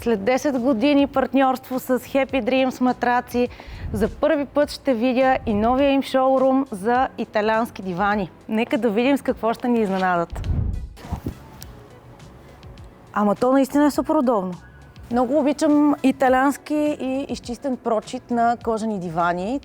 След 10 години партньорство с Happy Dreams матраци, за първи път ще видя и новия им шоурум за италиански дивани. Нека да видим с какво ще ни изненадат. Ама то наистина е супер удобно. Много обичам италиански и изчистен прочит на кожени дивани.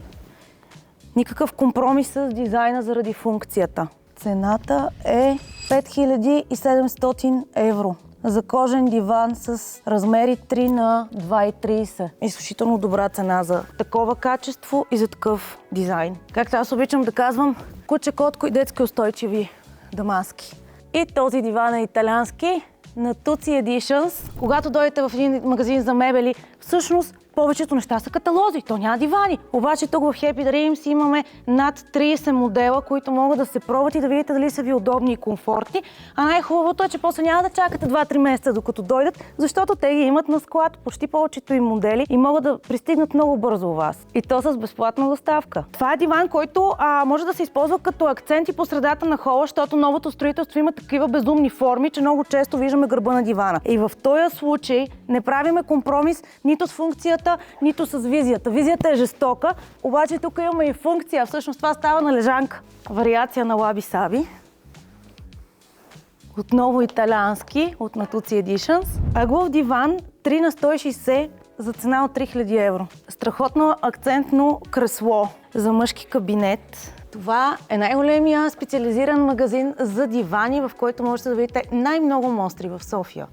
Никакъв компромис с дизайна заради функцията. Цената е 5700 евро за кожен диван с размери 3 на 2,30. Изключително добра цена за такова качество и за такъв дизайн. Както аз обичам да казвам, куче, котко и детски устойчиви дамаски. И този диван е италиански, на Tutti Editions. Когато дойдете в един магазин за мебели, всъщност повечето неща са каталози, то няма дивани. Обаче тук в Happy Dreams имаме над 30 модела, които могат да се пробват и да видите дали са ви удобни и комфортни. А най-хубавото е, че после няма да чакате 2-3 месеца докато дойдат, защото те ги имат на склад, почти повечето им модели и могат да пристигнат много бързо у вас. И то с безплатна доставка. Това е диван, който може да се използва като акценти по средата на хола, защото новото строителство има такива безумни форми, че много често виждаме гърба на дивана. И в този случай не правиме компромис нито с функцията, нито с визията. Визията е жестока, обаче тук имаме и функция. Всъщност това става на лежанка. Вариация на Wabi Sabi. Отново италиански от Tutti Editions. Ъглов диван 3 на 160 за цена от 3000 евро. Страхотно акцентно кресло за мъжки кабинет. Това е най-големия специализиран магазин за дивани, в който можете да видите най-много монстри в София.